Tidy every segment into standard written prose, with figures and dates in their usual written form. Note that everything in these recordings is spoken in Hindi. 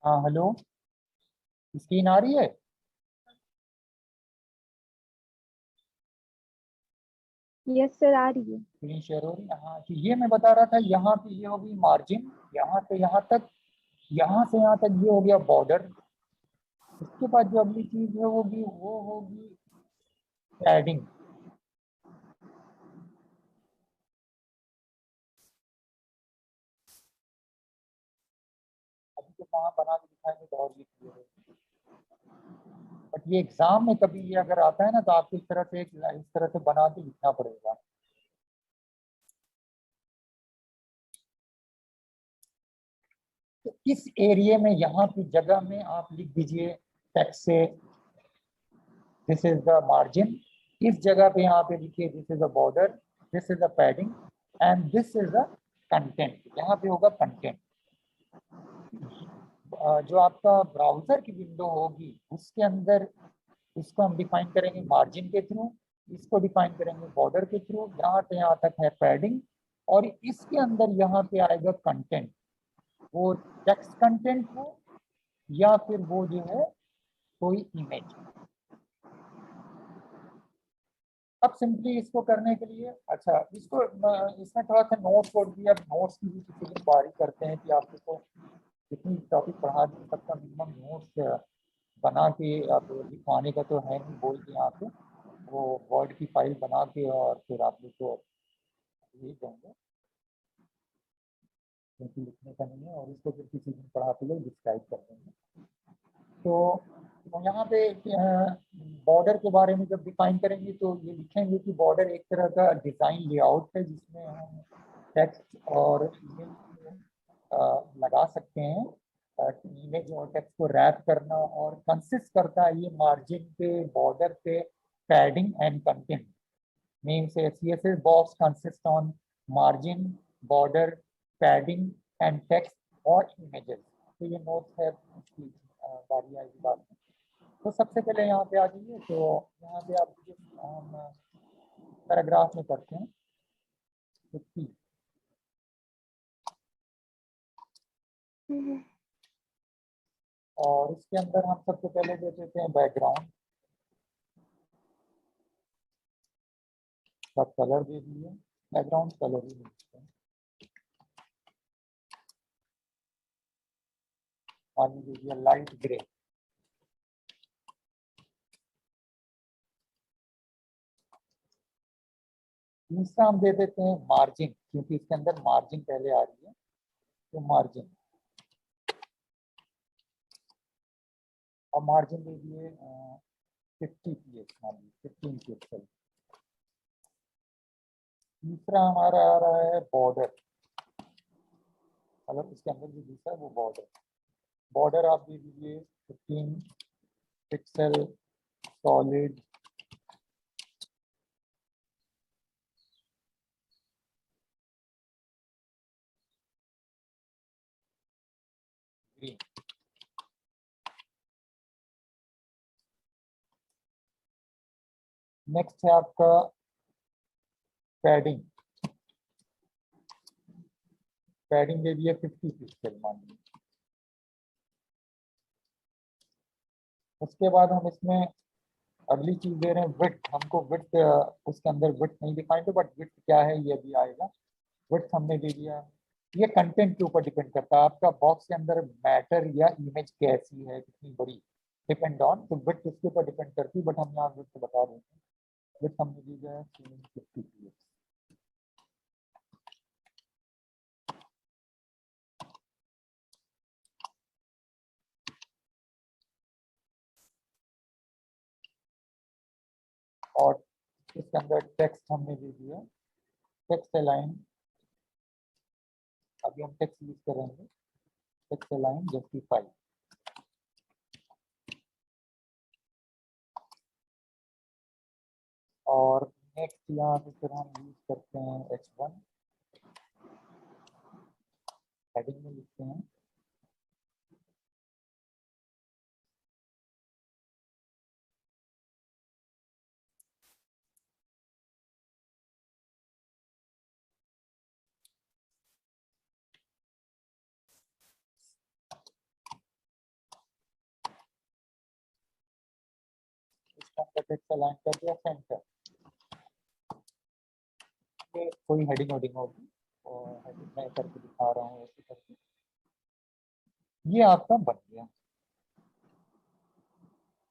हाँ हेलो। स्क्रीन आ रही है? यस सर, आ रही है। स्क्रीन शेयर हो रही है। हाँ कि ये मैं बता रहा था, यहाँ पे ये होगी मार्जिन, यहाँ से यहाँ तक, यहाँ से यहाँ तक ये हो गया बॉर्डर। इसके बाद जो अगली चीज है होगी वो होगी पैडिंग। अभी तो वहाँ बना के दिखाएंगे तो और भी क्लियर होगी। बट ये एग्जाम में कभी ये अगर आता है ना तो आपको इस तरह से इस तरह से बना के लिखना पड़ेगा। तो इस एरिया में यहाँ की जगह में आप लिख दीजिए टेक्स्ट से दिस इज द मार्जिन। इस जगह पे यहाँ पे लिखिए this is the border, this is the padding and this is the content. यहाँ पे होगा कंटेंट। जो आपका ब्राउजर की विंडो होगी उसके अंदर इसको हम डिफाइन करेंगे मार्जिन के थ्रू, इसको डिफाइन करेंगे बॉर्डर के थ्रू, यहाँ से यहाँ तक है पैडिंग, और इसके अंदर यहाँ पे आएगा कंटेंट। वो टेक्स्ट कंटेंट हो या फिर वो जो है कोई इमेज। अब सिंपली इसको करने के लिए अच्छा इसको इसमें थोड़ा सा नोट्स छोड़ दिया। अब नोट्स की भी किसी दिन बारी करते हैं कि आपको तो जितनी टॉपिक पढ़ा दी सबका मिनिमम नोट्स बना के आप लिखवाने का तो है नहीं बोल के यहाँ पे वो वर्ड की फाइल बना के और फिर आप लोग को भेज देंगे, क्योंकि लिखने का नहीं है। और इसको फिर किसी दिन पढ़ाते लोग डिस्क्राइब कर देंगे। तो यहाँ पे बॉर्डर के बारे में जब डिफाइन करेंगे तो ये लिखेंगे कि बॉर्डर एक तरह का डिजाइन लेआउट है जिसमें हम टेक्स्ट और इमेज लगा सकते हैं। इमेज और टेक्स्ट को रैप करना और कंसिस्ट करता है ये मार्जिन पे, बॉर्डर पे, padding and content. Means CSS box consist on margin, border, padding and text और इमेजेस। तो ये नोट्स है, इसकी बारी आएगी बाद में। तो सबसे पहले यहाँ पे आ जाइए। तो यहाँ पे आप हम पैराग्राफ में करते हैं 50। और इसके अंदर हम सबसे पहले दे देते हैं बैकग्राउंड का कलर दे दिए। बैकग्राउंड कलर ही देते हैं, पानी दे दिया लाइट ग्रे। तीसरा हम दे देते हैं मार्जिन, क्योंकि इसके अंदर मार्जिन पहले आ रही है तो मार्जिन। और मार्जिन दे दिए 50 px, मान लीजिए 15 पिक्सल। तीसरा हमारा आ रहा है बॉर्डर। मतलब इसके अंदर जो दूसरा है वो बॉर्डर। बॉर्डर आप दे दीजिए 15 पिक्सल सॉलिड। ग्रीन। नेक्स्ट है आपका पैडिंग। पैडिंग दे दिए 50 पिक्सल मान लीजिए। उसके बाद हम इसमें अगली चीज दे रहे हैं विड्थ। हमको विड्थ उसके अंदर विड्थ नहीं दिखाई तो, बट विड्थ क्या है ये भी आएगा। विड्थ हमने दे दिया। ये कंटेंट के ऊपर डिपेंड करता है आपका बॉक्स के अंदर मैटर या इमेज कैसी है, कितनी बड़ी, डिपेंड ऑन। तो विड्थ इसके ऊपर डिपेंड करती है, बट हम यहाँ विड्थ बता देंगे। विड्थ हमने दी है 50 px। और इसके अंदर टेक्स्ट हमने दे दिया टेक्स्ट अलाइन। अभी हम टेक्स्ट यूज करेंगे टेक्स्ट अलाइन जस्टिफाई। और नेक्स्ट यहाँ पे फिर हम यूज करते हैं H1। हेडिंग में लिखते हैं टेक्स्ट अलाइन कर दिया सेंटर, ये कोई हेडिंग वोडिंग होगी और हेडिंग मैं करके दिखा रहा हूँ ऐसे करके, ये आपका बन गया।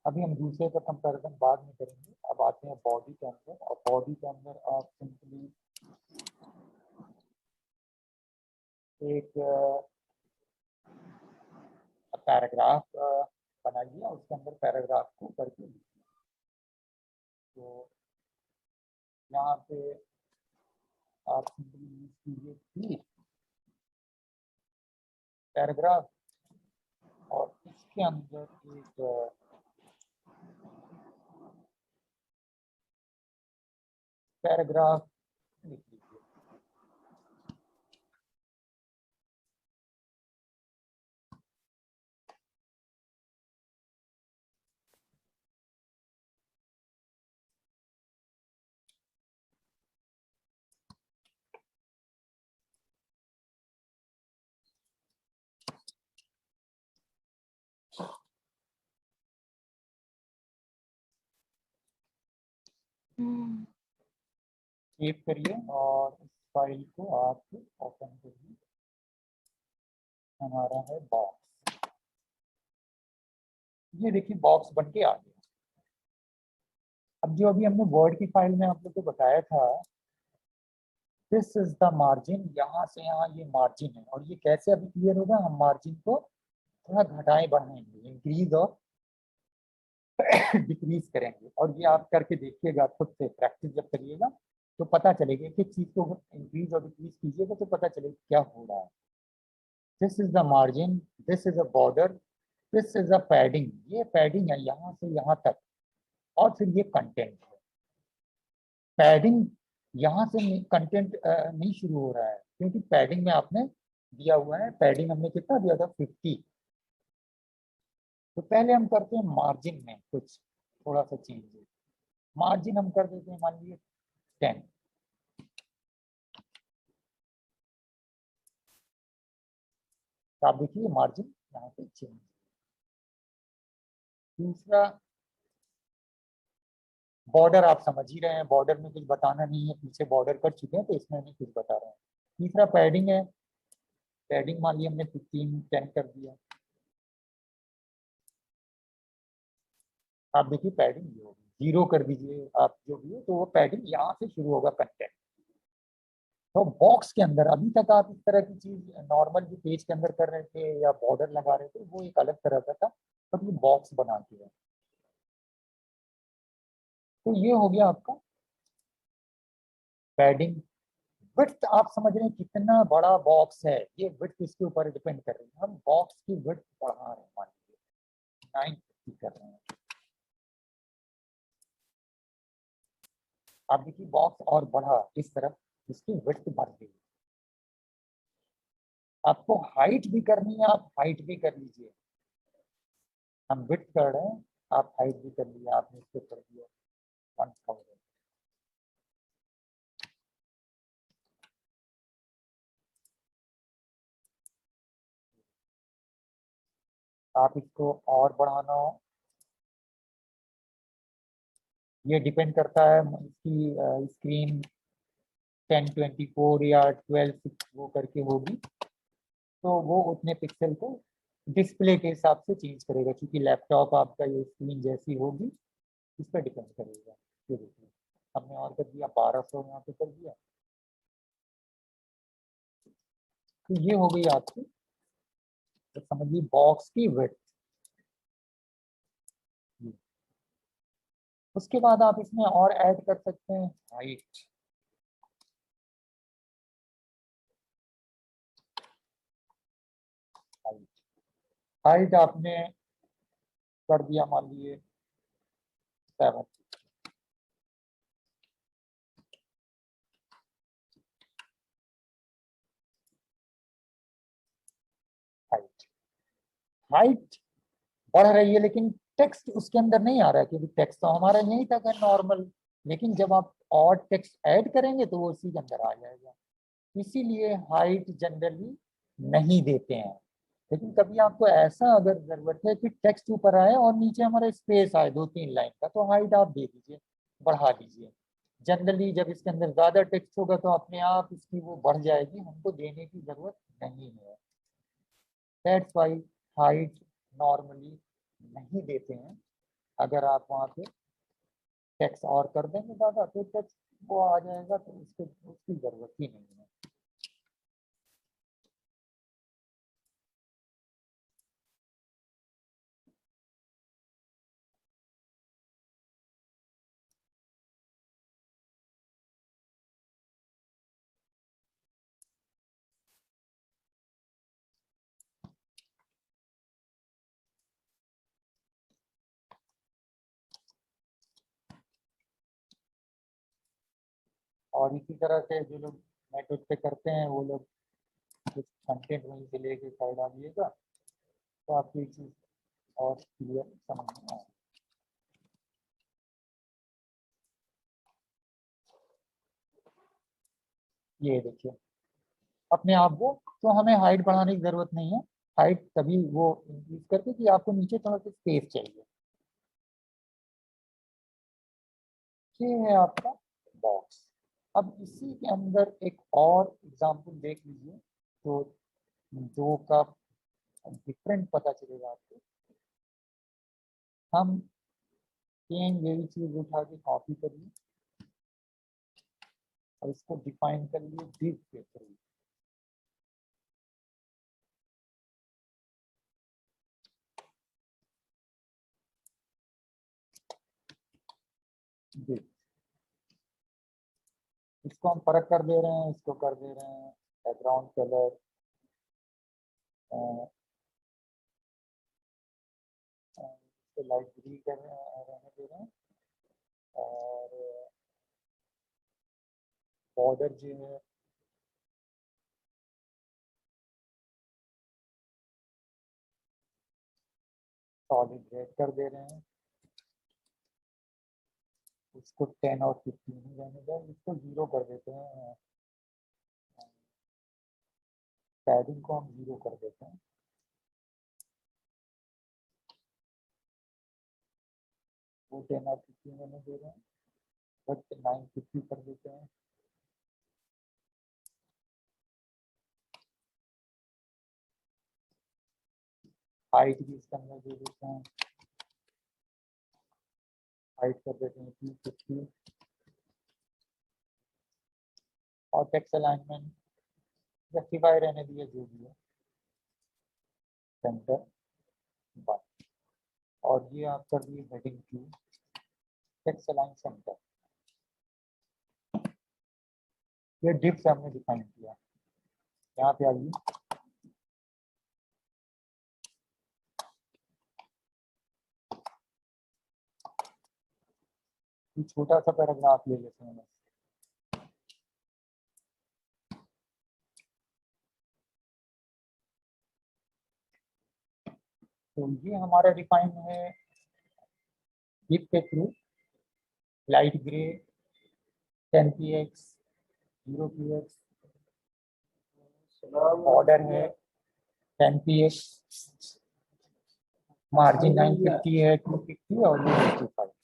अभी हम दूसरे का कंपैरिजन बाद में करेंगे। अब आते हैं बॉडी के अंदर, और बॉडी के अंदर आप सिंपली एक पैराग्राफ बनाइए और उसके अंदर पैराग्राफ को करके लिखिए। तो यहाँ पे आप सिंपली यूज कीजिए थी पैराग्राफ, और इसके अंदर एक पैराग्राफ लिख लीजिए। सेव करिए और इस फाइल को आप ओपन करिए। हमारा है बॉक्स, ये देखिए बॉक्स बन के आ गया। अब जो अभी हमने वर्ड की फाइल में आप लोग को बताया था, दिस इज द मार्जिन, यहाँ से यहाँ ये मार्जिन है, और ये कैसे अभी क्लियर होगा, हम मार्जिन को थोड़ा घटाएं बढ़ाएंगे, इंक्रीज और डिक्रीज करेंगे। और ये आप करके देखिएगा खुद से, प्रैक्टिस जब करिएगा तो पता चलेगा कि चीज को इंक्रीज और डिक्रीज कीजिएगा तो पता चलेगा क्या हो रहा है। This is the margin, this is a border, this is a padding, ये पैडिंग है यहाँ से यहाँ तक, और फिर ये कंटेंट है। पैडिंग यहाँ से कंटेंट नहीं शुरू हो रहा है, क्योंकि पैडिंग में आपने दिया हुआ है, पैडिंग हमने कितना दिया था 50। तो पहले हम करते हैं मार्जिन में कुछ थोड़ा सा चेंज, मार्जिन हम कर देते हैं मान लीजिए 10। तो आप देखिए मार्जिन यहाँ पे चेंज। दूसरा बॉर्डर, आप समझ ही रहे हैं, बॉर्डर में कुछ बताना नहीं है, पीछे बॉर्डर कर चुके हैं तो इसमें नहीं कुछ बता रहे हैं। तीसरा पैडिंग है, पैडिंग मान लिया हमने 15 10 कर दिया। आप देखिए पैडिंग ये होगी, 0 कर दीजिए आप जो भी हो, तो वो पैडिंग यहाँ से शुरू होगा कंटेंट। तो बॉक्स के अंदर अभी तक आप इस तरह की चीज नॉर्मल जो पेज के अंदर कर रहे थे या बॉर्डर लगा रहे थे, वो एक अलग तरह का था, अब ये बॉक्स बना के है। तो ये हो गया आपका पैडिंग। विड्थ आप समझ रहे हैं कितना बड़ा बॉक्स है, ये विड्थ इसके ऊपर डिपेंड कर रही है। हम बॉक्स की विड्थ बढ़ा रहे हैं, मान लीजिए 950 कर रहे हैं। आप देखिए बॉक्स और बढ़ा इस तरफ, इसकी विड्थ बढ़ गई। आपको हाइट भी करनी है, आप हाइट भी कर लीजिए। हम विड्थ कर रहे हैं, आप हाइट भी कर लिया, आपने इसको कर दिया 1000। आप इसको और बढ़ाना हो, ये डिपेंड करता है इसकी स्क्रीन 1024 या 12:6 वो करके होगी, तो वो उतने पिक्सल को डिस्प्ले के हिसाब से चेंज करेगा, क्योंकि लैपटॉप आपका ये स्क्रीन जैसी होगी इस पर डिपेंड करेगा। ये देखिए हमने और कर दिया 1200 यहाँ पे कर दिया। तो ये हो गई आपकी, तो समझिए बॉक्स की विड्थ। उसके बाद आप इसमें और ऐड कर सकते हैं हाइट। हाइट हाइट आपने कर दिया मान लीजिए 7। हाइट हाइट बढ़ रही है, लेकिन टेक्स्ट उसके अंदर नहीं आ रहा है, क्योंकि टेक्स्ट तो हमारा यही तक है नॉर्मल। लेकिन जब आप और टेक्स्ट ऐड करेंगे तो वो उसी के अंदर आ जाएगा, इसीलिए हाइट जनरली नहीं देते हैं। लेकिन कभी आपको ऐसा अगर जरूरत है कि टेक्स्ट ऊपर आए और नीचे हमारा स्पेस आए 2-3 लाइन का, तो हाइट आप दे दीजिए, बढ़ा दीजिए। जनरली जब इसके अंदर ज्यादा टेक्स्ट होगा तो अपने आप इसकी वो बढ़ जाएगी, हमको देने की जरूरत नहीं है। दैट्स वाई हाइट नॉर्मली नहीं देते हैं। अगर आप वहाँ पे टेक्स्ट और कर देंगे ज्यादा तो टेक्स्ट वो आ जाएगा, तो इसको उसकी जरूरत ही नहीं है। और इसी तरह से जो लोग नेटवर्क पे करते हैं वो लोग कुछ कंटेंट वहीं से लेके साइड डालिएगा, तो आपकी चीज और क्लियर समझ में आए। ये देखिए अपने आप को, तो हमें हाइट बढ़ाने की जरूरत नहीं है। हाइट तभी वो इंक्रीज करके कि आपको नीचे थोड़ा सा स्पेस चाहिए। ये है आपका बॉक्स। अब इसी के अंदर एक और एग्जांपल देख लीजिए, तो दो का डिफरेंट पता चलेगा आपको। हम सेम यही चीज उठा के कॉपी करिए और इसको डिफाइन कर लिए दिस के थ्रू। इसको हम फर्क कर दे रहे हैं, इसको कर दे रहे हैं बैकग्राउंड कलर लाइट ग्रीन कर रहे हैं, रहने दे रहे हैं। और बॉर्डर जो है सॉलिड रेड कर दे रहे हैं। इसको 10 और 15 ही रहने दें, इसको 0 कर देते हैं। पैडिंग को हम 0 कर देते हैं। वो 10 और 15 रहने दे रहे हैं, बट 950 कर देते हैं। हाइट भी इसके अंदर दे देते हैं, हाइट कर देते हैं 250। और टेक्स्ट अलाइनमेंट जस्टिफाई रहने दिए जो भी है, सेंटर 1। और ये आप कर दिए हेडिंग 2, टेक्स्ट अलाइन सेंटर। ये डिफ से हमने डिफाइन किया। यहाँ पे आइए, छोटा सा पैराग्राफ ले लेते हैं। तो ये हमारा डिफाइन है डिफ के through. Light grey 10 px, 0 px, border है 10 px, मार्जिन 950 है 250 और ये 55।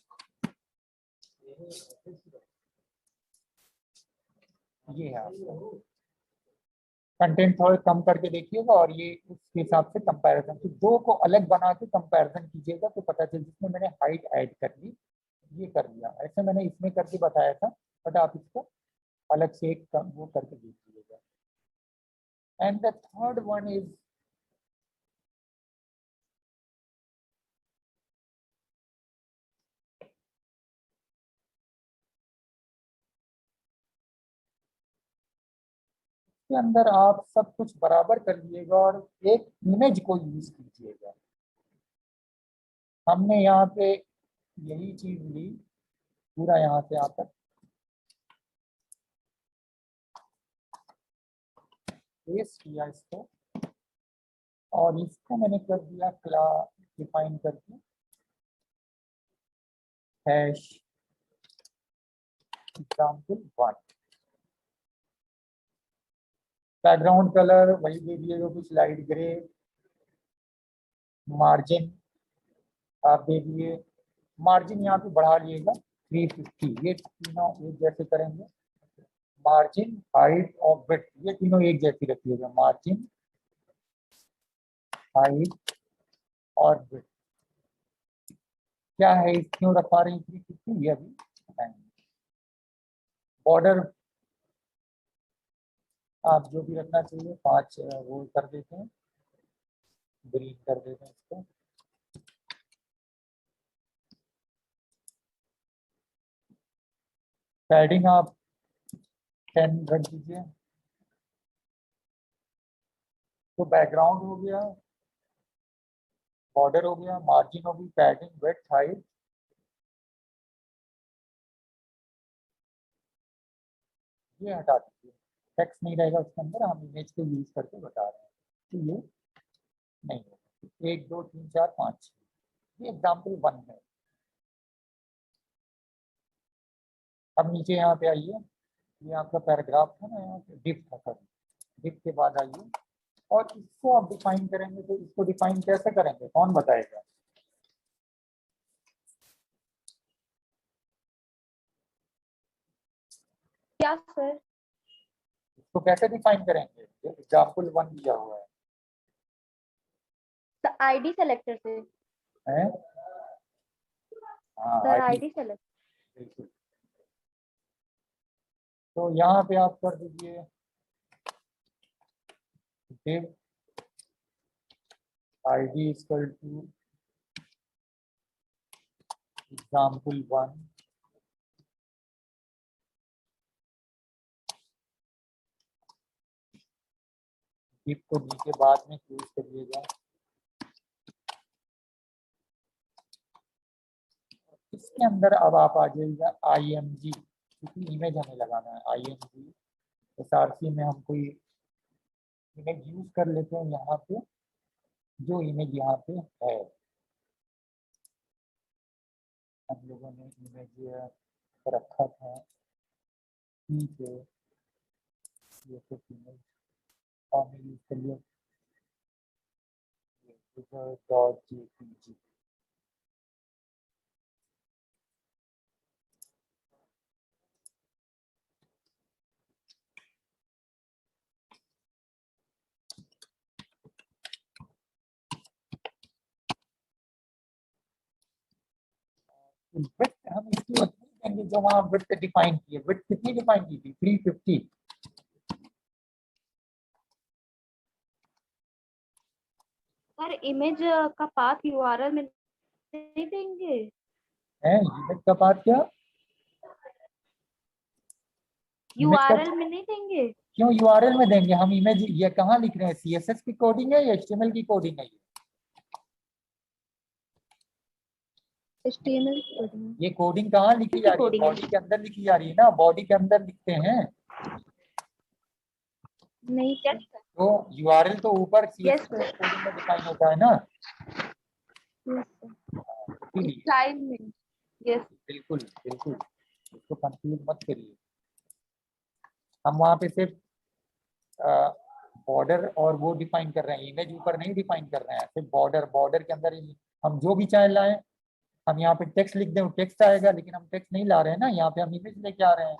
ये है आपका कंटेंट, थोड़ा कम करके देखिएगा और ये उसके हिसाब से कंपैरिजन, तो दो को अलग बना के कंपैरिजन कीजिएगा तो पता चल। जिसमें मैंने हाइट ऐड कर ली, ये कर दिया, ऐसे मैंने इसमें करके बताया था, बट आप इसको अलग से एक वो करके देख लीजिएगा। And the third one is के अंदर आप सब कुछ बराबर कर लीजिएगा और एक इमेज को यूज कीजिएगा। हमने यहाँ पे यही चीज ली, पूरा यहाँ से आकर पेस्ट किया इसको, और इसको मैंने कर दिया क्लास डिफाइन करके हैश example1। बैकग्राउंड कलर वही दे दिएगा, कुछ लाइट ग्रे मार्जिन आप दे दिए, मार्जिन यहाँ पे बढ़ा लिएगा 350, ये तीनों एक जैसे करेंगे। मार्जिन, हाइट और विड्थ ये तीनों एक जैसी रखिएगा, मार्जिन, हाइट और विड्थ। क्या है, क्यों रखवा रहे हैं 350 ये अभी बताएंगे। बॉर्डर आप जो भी रखना चाहिए 5 वो कर देते हैं, ग्रीन कर देते हैं इसको। पैडिंग आप 10 रख दीजिए। तो बैकग्राउंड हो गया, बॉर्डर हो गया, मार्जिन हो गई, पैडिंग, विड्थ, हाइट। ये हटा दीजिए, टेक्स्ट नहीं रहेगा उसके अंदर, हम इमेज को यूज करके बता रहे हैं तो ये नहीं होगा। 1 2 3 4 5 ये एग्जाम्पल 1 है। अब नीचे यहाँ पे आइए, ये आपका पैराग्राफ था ना, यहाँ पे डिफ था, सर डिफ के बाद आइए और इसको आप डिफाइन करेंगे। तो इसको डिफाइन कैसे करेंगे, कौन बताएगा? क्या सर? इसको कैसे डिफाइन करेंगे? एग्जाम्पल 1 दिया हुआ आईडी सेलेक्टर से। है। हाँ सर आईडी, आईडी सेलेक्ट। बिल्कुल। तो यहाँ पे आप कर दीजिए div id equal to example 1 div को नीचे बाद में क्लोज करिएगा। इसके अंदर अब आप आ जाइएगा img, क्योंकि इमेज हमें लगाना है। img src में हम कोई इमेज यूज कर लेते हैं यहाँ पे, जो इमेज यहाँ पे है। हम लोगों ने इमेज रखा था ठीक है, ये तो इमेज हमने यूज कर लिया डॉट जेपीजी। विड्थ हम इसकी उतनी देंगे जो वहाँ विड्थ डिफाइन की है। विड्थ कितनी डिफाइन की थी? 350। सर इमेज का पाथ यूआरएल में नहीं देंगे? है इमेज का पाथ क्या? इमेज का यूआरएल में नहीं देंगे? क्यों यूआरएल में देंगे? हम इमेज ये कहाँ लिख रहे हैं? सीएसएस की कोडिंग है या एचटीएमएल की कोडिंग है? HTML coding. ये कोडिंग कहाँ लिखी जा रही है? कोडिंग है। बॉडी के अंदर लिखी जा रही है ना, बॉडी के अंदर लिखते हैं। नहीं क्या? तो यूआरएल तो ऊपर यस सीएसएस सर। कोडिंग में डिफाइन होता है ना, इसीलिए। स्टाइल में। यस। बिल्कुल बिल्कुल, इसको कंफ्यूज मत करिए। हम वहाँ पे सिर्फ बॉर्डर और वो डिफाइन कर रहे हैं, इमेज ऊपर नहीं डिफाइन कर रहे हैं, सिर्फ बॉर्डर। बॉर्डर के अंदर ही हम जो भी चाहे लाएं। हम यहाँ पे टेक्स्ट लिख दें टेक्स्ट आएगा, लेकिन हम टेक्स्ट नहीं ला रहे हैं ना, यहाँ पे हम इमेज लेके आ रहे हैं।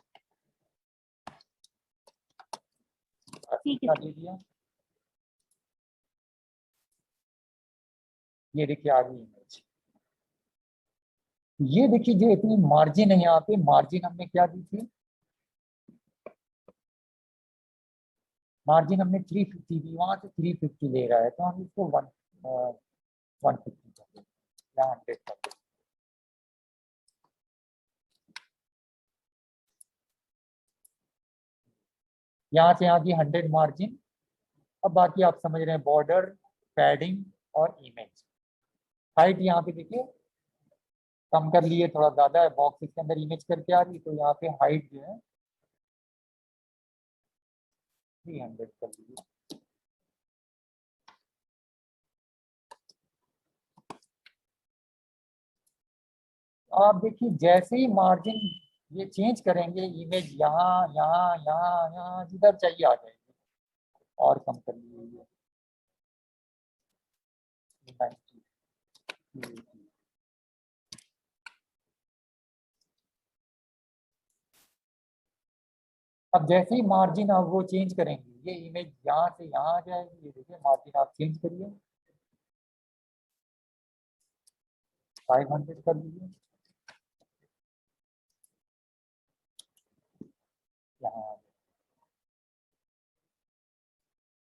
ठीक है। दे दिया, ये देखिए आ गई इमेज। ये देखिए जो इतनी मार्जिन है यहाँ पे, मार्जिन हमने क्या दी थी? मार्जिन हमने 350 दी, वहां से 350 ले रहा है, तो हम इसको 150 कर दें या 100 कर दें। यहाँ से यहाँ की 100 मार्जिन। अब बाकी आप समझ रहे हैं, बॉर्डर, पैडिंग और इमेज। हाइट यहाँ पे देखिए कम कर लिए, थोड़ा ज्यादा है, बॉक्स इसके अंदर इमेज करके आ रही, तो यहाँ पे हाइट जो है 300 कर लीजिए। आप देखिए जैसे ही मार्जिन ये चेंज करेंगे, इमेज यहाँ यहाँ यहाँ यहाँ जिधर चाहिए आ जाएगी। और कम कर लीजिए अब जैसे ही मार्जिन आप वो चेंज करेंगे, ये इमेज यहाँ से यहाँ आ जाएगी। ये देखिए मार्जिन आप चेंज करिए, 500 कर दीजिए, यहाँ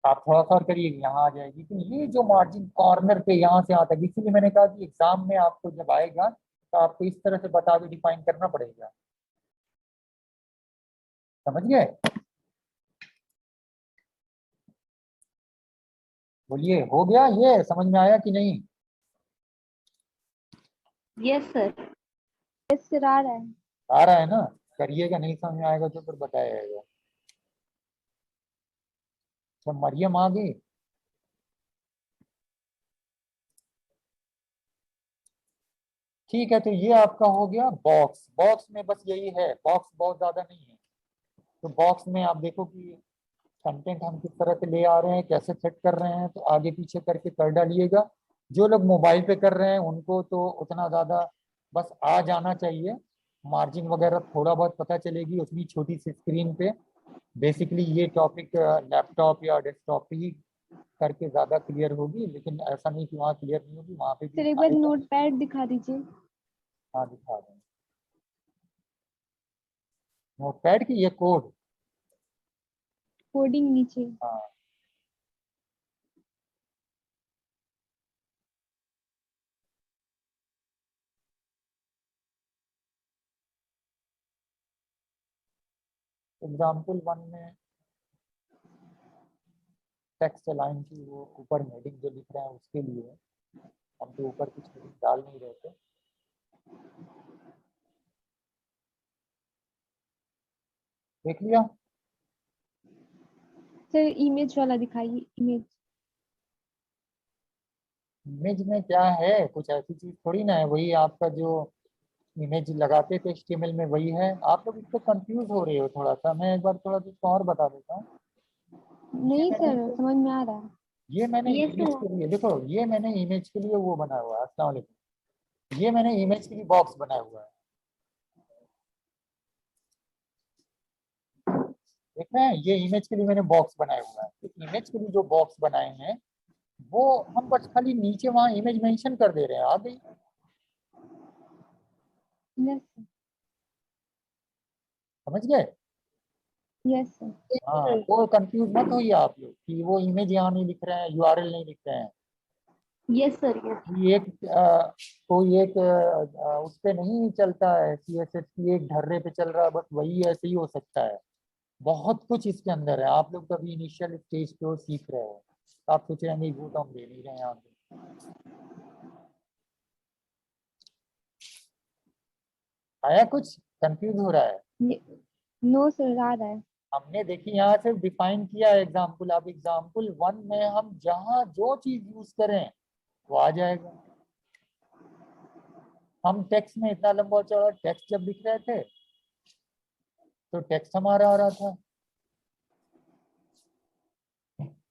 आप थोड़ा सा और करिए, यहाँ आ जाएगी। तो ये जो मार्जिन कॉर्नर पे यहाँ से आता है, इसीलिए मैंने कहा कि एग्जाम में आपको जब आएगा तो आपको इस तरह से बता के डिफाइन करना पड़ेगा। समझ गए? बोलिए, हो गया? ये समझ में आया कि नहीं? Yes sir. यस सर, आ रहा है। आ रहा है ना? करिएगा, नहीं समझ में आएगा तो फिर बताया जाएगा। तो मरियम आ गई। ठीक है, तो ये आपका हो गया बॉक्स। बॉक्स में बस यही है, बॉक्स बहुत ज्यादा नहीं है। तो बॉक्स में आप देखो कि कंटेंट हम किस तरह से ले आ रहे हैं, कैसे सेट कर रहे हैं, तो आगे पीछे करके कर डालिएगा। जो लोग मोबाइल पे कर रहे हैं उनको तो उतना ज़्यादा बस आ जाना चाहिए, मार्जिन वगैरह थोड़ा बहुत पता चलेगी उतनी छोटी सी स्क्रीन पे। बेसिकली ये टॉपिक लैपटॉप या डेस्कटॉप पे ही करके ज़्यादा क्लियर होगी, लेकिन ऐसा नहीं कि वहाँ क्लियर नहीं होगी, वहाँ पे भी सर एक बार आएगा। नोटपैड दिखा दीजिए। हाँ दिखा रहे हैं, नोटपैड की ये कोड। कोडिंग नीचे। हाँ, एग्जाम्पल 1 में टेक्स्ट अलाइन की वो ऊपर हेडिंग जो लिख रहे हैं उसके लिए हम तो ऊपर कुछ हेडिंग डाल नहीं रहे थे। देख लिया? सर इमेज वाला दिखाइए, इमेज। इमेज में क्या है, कुछ ऐसी चीज थोड़ी ना है, वही आपका जो इमेज लगाते थे HTML में वही है। आप लोग इससे कंफ्यूज हो रहे हो थोड़ा सा, मैं एक बार थोड़ा सा और बता देता हूँ। नहीं सर, समझ में आ रहा है। ये मैंने Yes, इमेज sir. के लिए, देखो ये मैंने इमेज के लिए वो बनाया हुआ है। अस्सलाम वालेकुम। ये मैंने इमेज के लिए बॉक्स बनाया हुआ है, देख रहे हैं? ये इमेज के लिए मैंने बॉक्स बनाया हुआ है। तो इमेज के लिए जो बॉक्स बनाए हैं वो हम बस खाली नीचे वहाँ इमेज मेंशन कर दे रहे हैं, आ गई। Yes sir. समझ गए? Yes sir. हाँ, वो कंफ्यूज मत होइए आप लोग कि वो इमेज यहाँ नहीं लिख रहे हैं, URL नहीं लिख रहे हैं। Yes, sir. Yes. कोई एक उस पे नहीं चलता है, CSS की एक ढर्रे पे चल रहा है, बस वही ऐसे ही हो सकता है। बहुत कुछ इसके अंदर है, आप लोग कभी इनिशियल स्टेज पे हो, सीख रहे हो, तो आप सोच रहे हैं नहीं वो तो हम दे नहीं रहे हैं यहाँ पे। आया कुछ? कंफ्यूज हो रहा है? नो सर, आ रहा है। हमने देखिए यहाँ से डिफाइन किया है एग्जाम्पल। अब एग्जाम्पल 1 में हम जहाँ जो चीज यूज करें वो आ जाएगा। हम टेक्स्ट में इतना लंबा चौड़ा टेक्स्ट जब लिख रहे थे तो टेक्स्ट हमारा आ रहा था,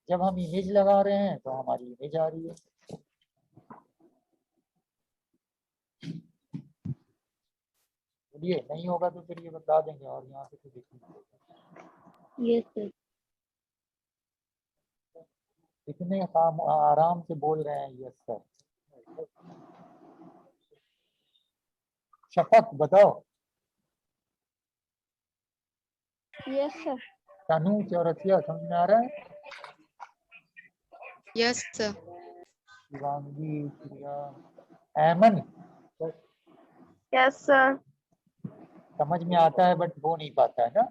जब हम इमेज लगा रहे हैं तो हमारी इमेज आ रही है। बोलिए, नहीं होगा तो फिर ये बता देंगे और यहाँ से कुछ Yes, sir. इतने काम आराम से बोल रहे हैं। Yes sir. शफक बताओ। Yes sir. तनु चौरसिया समझ में आ रहा है? Yes sir. Shivangi, Priya, Aiman yes sir. समझ में आता है बट हो नहीं पाता है ना?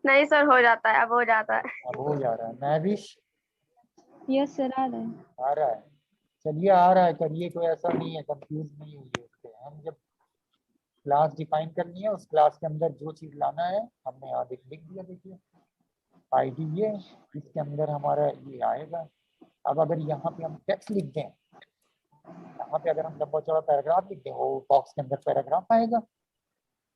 नहीं सर, हो जाता है, अब हो जाता है। अब हो जा रहा है। महविश यस सर, आ रहा है। आ रहा है? चलिए आ रहा है, करिए, कोई ऐसा नहीं है, कंफ्यूज नहीं हुई उससे। हम जब क्लास डिफाइन करनी है, उस क्लास के अंदर जो चीज लाना है हमने यहाँ लिख दिया। देखिए ID ये, इसके अंदर हमारा ये आएगा। अब अगर यहाँ पे हम टेक्स्ट लिख दें, यहाँ पे अगर हम लंबा चौड़ा पैराग्राफ लिख दें, वो बॉक्स के अंदर पैराग्राफ आएगा।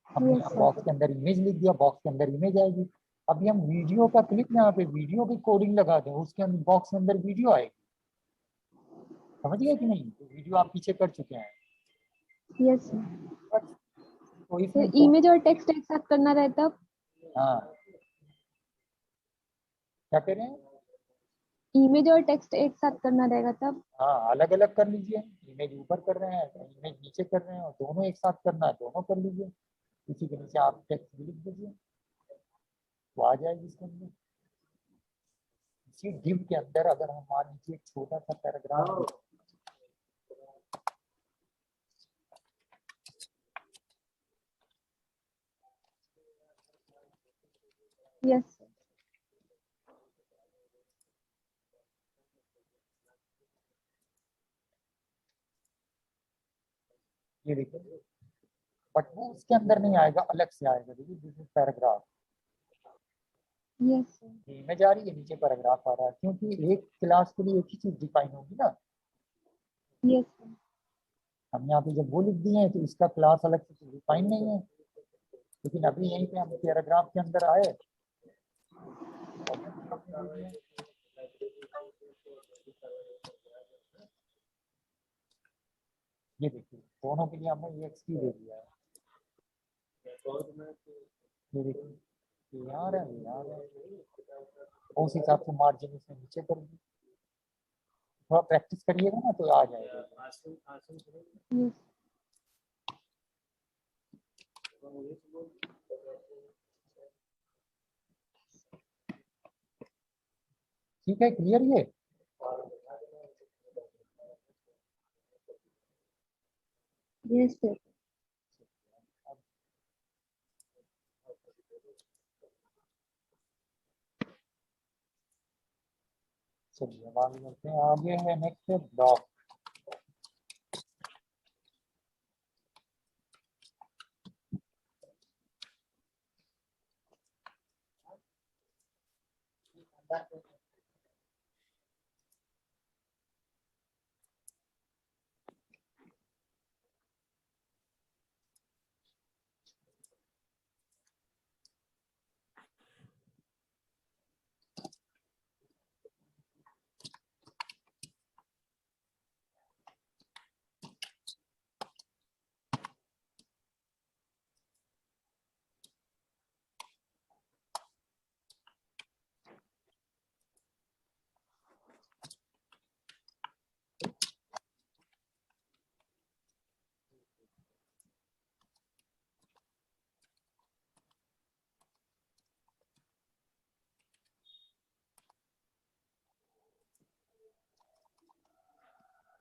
हमने Yes, यहाँ sir. बॉक्स के अंदर इमेज लिख दिया, बॉक्स के अंदर इमेज आएगी। अभी हम वीडियो का क्लिप यहाँ पे वीडियो की कोडिंग लगा दें, उसके अंदर बॉक्स के अंदर वीडियो आएगी। समझ गए कि नहीं? तो वीडियो आप पीछे कर चुके हैं। Yes sir. तो तो इसमें इमेज और टेक्स्ट एक साथ करना रहता। हाँ, क्या कह रहे हैं? इमेज और टेक्स्ट एक साथ करना रहेगा तब। हाँ, अलग अलग कर लीजिए। इमेज ऊपर कर रहे हैं, इमेज नीचे कर रहे हैं, और दोनों एक साथ करना है, दोनों कर लीजिए। इसी के नीचे आप टेक्स्ट भी लिख दीजिए, तो आ जाएगी इसके अंदर। इसी डिव के अंदर अगर हम मान लीजिए एक छोटा सा पैराग्राफ, यस सर। ये देखिए, बट वो उसके अंदर नहीं आएगा, अलग से आएगा। देखिए this is paragraph, yes sir. Image आ रही है, नीचे पैराग्राफ आ रहा है, क्योंकि एक क्लास के लिए एक ही चीज डिफाइन होगी ना। Yes sir. हम यहाँ पे जब वो लिख दिए हैं तो इसका क्लास अलग से डिफाइन नहीं है, लेकिन अभी यहीं पे हम पैराग्राफ के अंदर आए और हमने दे दिया। ये देखिए, दोनों के लिए हमने एक्स दे दिया है। ये देखिए, यार है यार है, उस हिसाब से मार्जिन इसमें नीचे कर दी। थोड़ा प्रैक्टिस करिएगा ना तो आ जाएगा। यस। ठीक है, क्लियर ये? Yes sir. चलिए अब आगे बढ़ते हैं। आगे है नेक्स्ट ब्लॉक।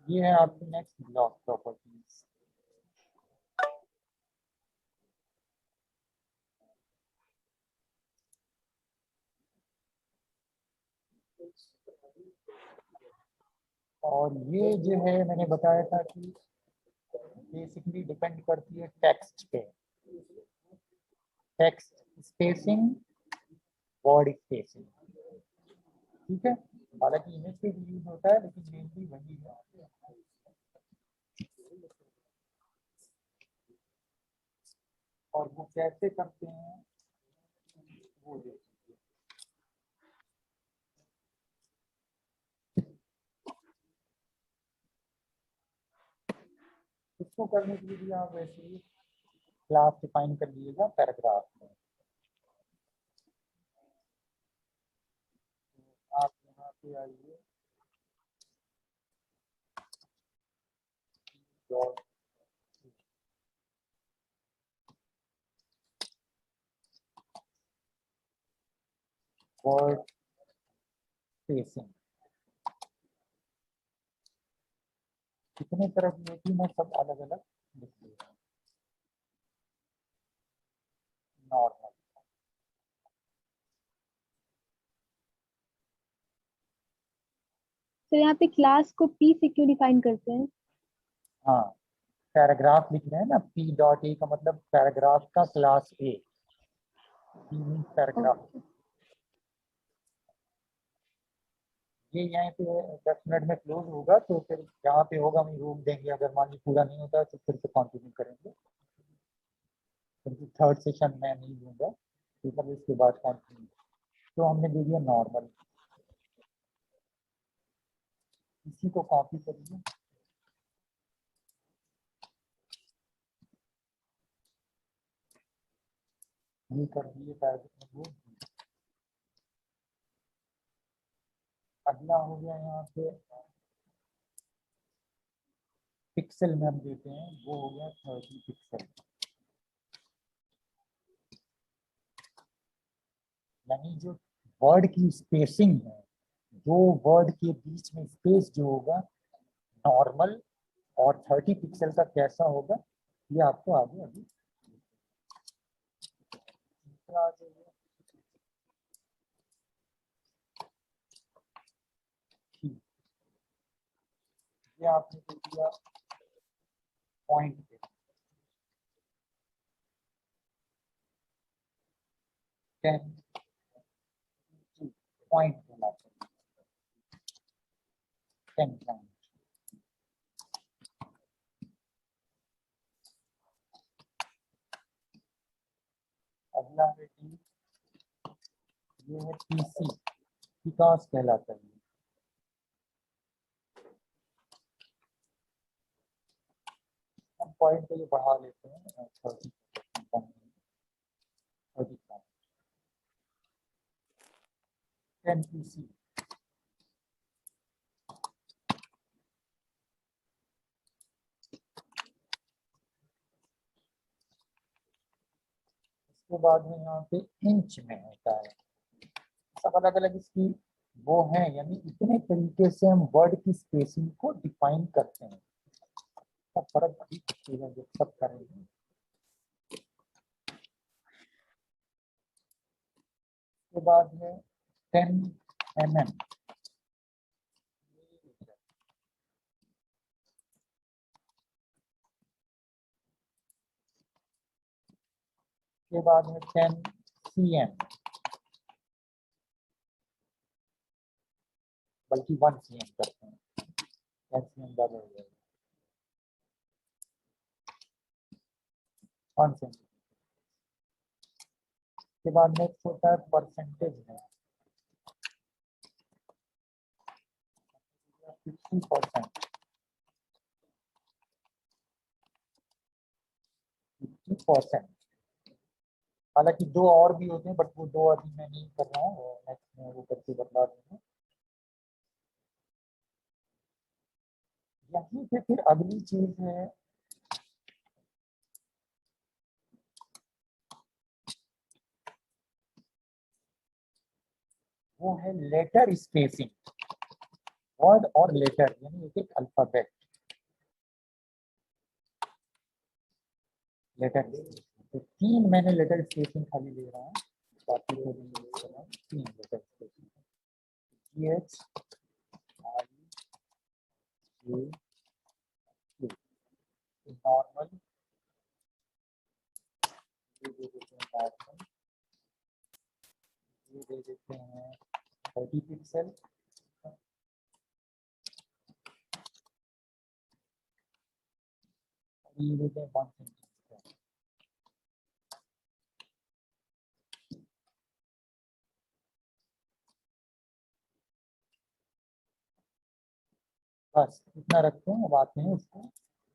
ये है आपकी नेक्स्ट ब्लॉक प्रॉपर्टीज। और ये जो है मैंने बताया था कि बेसिकली डिपेंड करती है टेक्स्ट पे, टेक्स्ट स्पेसिंग, वर्ड स्पेसिंग। ठीक है, हालांकि इमेज पे भी यूज होता है लेकिन मेनली वही है। और वो कैसे करते हैं वो देखिए। इसको करने के लिए भी आप वैसे ही क्लास डिफाइन कर लीजिएगा पैराग्राफ में। आप यहाँ पे आइए, वर्ड स्पेसिंग कितने तरफ में थी, मैं सब अलग अलग लिख दूंगा। नॉर्मल, सर यहाँ पे क्लास को पी से क्यों डिफाइन करते हैं? हाँ, पैराग्राफ लिख रहे हैं ना, पी डॉट ए का मतलब पैराग्राफ का क्लास ए, पी मीन्स पैराग्राफ। ये यहाँ पे 10 मिनट में क्लोज होगा, तो फिर जहाँ पे होगा वहीं रोक देंगे। अगर मान ली पूरा नहीं होता तो फिर से कंटिन्यू करेंगे, क्योंकि थर्ड सेशन मैं नहीं दूंगा, मतलब इसके बाद कंटिन्यू। तो हमने दे दिया नॉर्मल, इसी को कॉपी करिए ये कर दिए टारगेट में वो। अगला हो गया यहाँ पे पिक्सल में हम देते हैं, वो हो गया 30 पिक्सल। यानी जो वर्ड की स्पेसिंग है, जो वर्ड के बीच में स्पेस जो होगा नॉर्मल और 30 पिक्सल का कैसा होगा, ये आपको आगे अभी ये आपने दे दिया पॉइंट पे 10 पॉइंट पे 10 पॉइंट। अगला है टी, ये है पीसी, विकास कहलाता है। हम पॉइंट को ये बढ़ा लेते हैं 30 10 पीसी। उसके बाद में यहाँ पे इंच में होता है, सब अलग अलग इसकी वो है, यानी इतने तरीके से हम वर्ड की स्पेसिंग को डिफाइन करते हैं। सब फर्क भी दिखेगा जब सब करेंगे। उसके बाद में 10 mm, के बाद में 10 cm, बल्कि 1 cm करते हैं, 10 cm ज्यादा हो जाएगा, 1 cm। के बाद नेक्स्ट होता है परसेंटेज में 50%, 50%। हालांकि दो और भी होते हैं, बट वो दो अभी मैं नहीं कर रहा हूँ, नेक्स्ट में वो करके बता दूंगा। यहीं पे फिर अगली चीज है वो है लेटर स्पेसिंग। वर्ड और लेटर यानी एक एक अल्फाबेट, लेटर। तो 3 मैंने लेटर स्पेसिंग खाली ले रहा हूँ, बाकी को भी यूज कर रहा हूँ। 3 letter spacing, GH I J K, normal, ये दे देते हैं नॉर्मल, ये दे देते हैं 30 पिक्सल, ये देते हैं 1 सेंटीमीटर। बस इतना रखते हैं, अब आते हैं इसको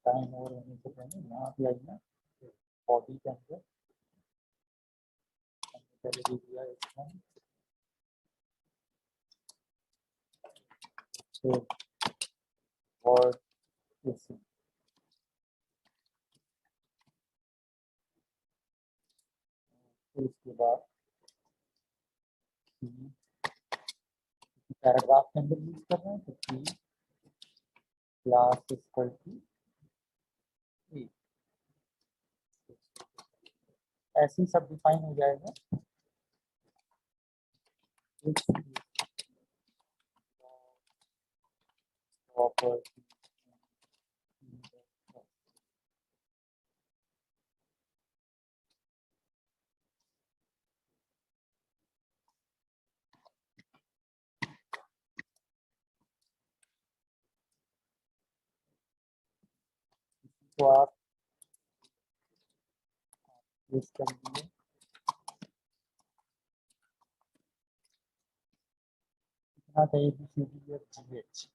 टाइम ओवर होने से पहले यहाँ पे आइए बॉडी के अंदर, पहले दे दिया इसमें तो वर्ड स्पेसिंग। फिर उसके बाद पैराग्राफ के अंदर यूज कर रहे हैं तो P class equal to E, ऐसे ही सब डिफाइन हो जाएगा। प्रॉपर्टी तो आप यूज कर लीजिए। इतना था ABCD और GH।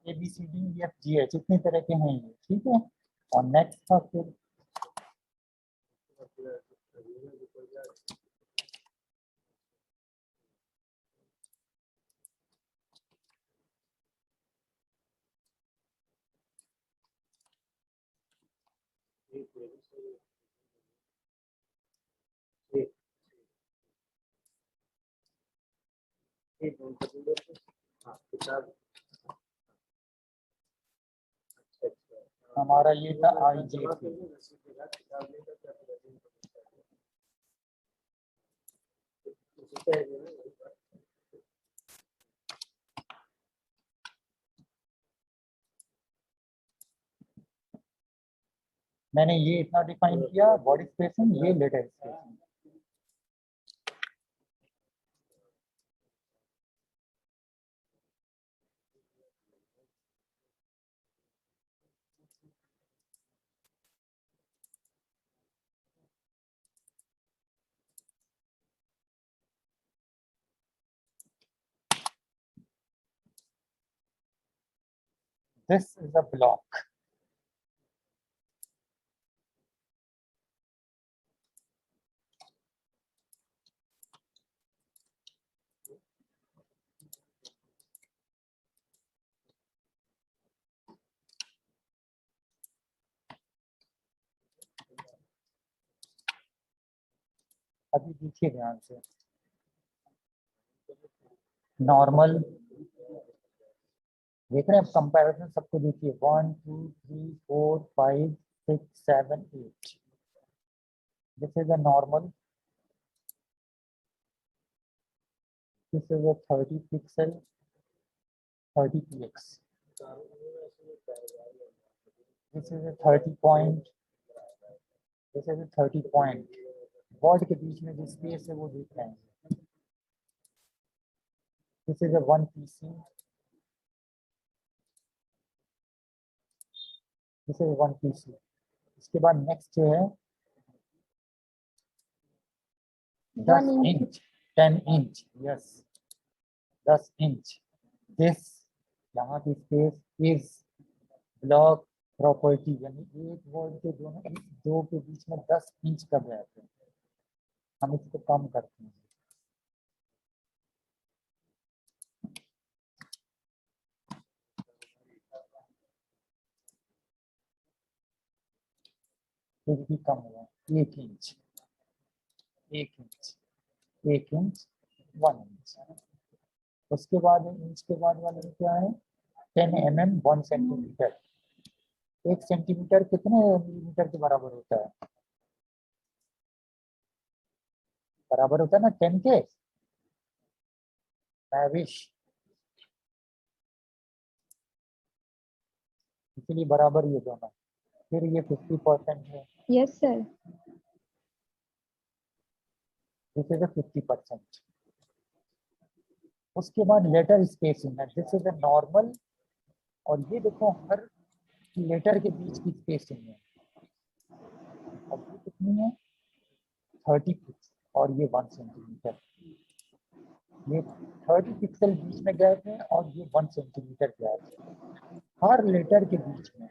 ABCDEFGH इतने तरह के हैं ये, ठीक है। और नेक्स्ट था फिर हमारा ये था IJP। मैंने ये इतना डिफाइन किया बॉडी स्पेसिंग, ये letter spacing. This is a block. अभी देखिए ध्यान से, नॉर्मल देख रहे हैं, कंपैरिजन सबको देखिए, 1 2 3 4 5 6 7 8। This is a normal, this is a 30 pixel 30 px, this is a 30 point, this is a 30 point. बॉर्ड के बीच में जो स्पेस है वो देख रहे हैं। This is a 1 PC, this is 1 PC। इसके बाद नेक्स्ट जो है 10 inch 10 inch, yes 10 inch. This यहाँ की स्पेस इज ब्लॉक प्रॉपर्टी, यानी एक वर्ड के दोनों दो के बीच में 10 इंच का गैप है, हम इसको कम करते हैं। फिर भी कम हुआ 1 इंच 1 इंच 1 इंच 1 इंच। उसके बाद इंच के बाद वाले में क्या है, 10 mm 1 सेंटीमीटर। 1 सेंटीमीटर कितने मिलीमीटर के बराबर होता है, बराबर होता है ना 10 के। मैविश, इसलिए बराबर ये दोनों। फिर ये 50% है, यस सर। This is 50%। उसके बाद लेटर स्पेसिंग है, दिस इज अ नॉर्मल, और ये देखो हर लेटर के बीच की स्पेसिंग है। अब ये कितनी है 30 पिक्सल, और ये 1 सेंटीमीटर। ये 30 पिक्सल बीच में गैप है और ये 1 सेंटीमीटर गैप है हर लेटर के बीच में।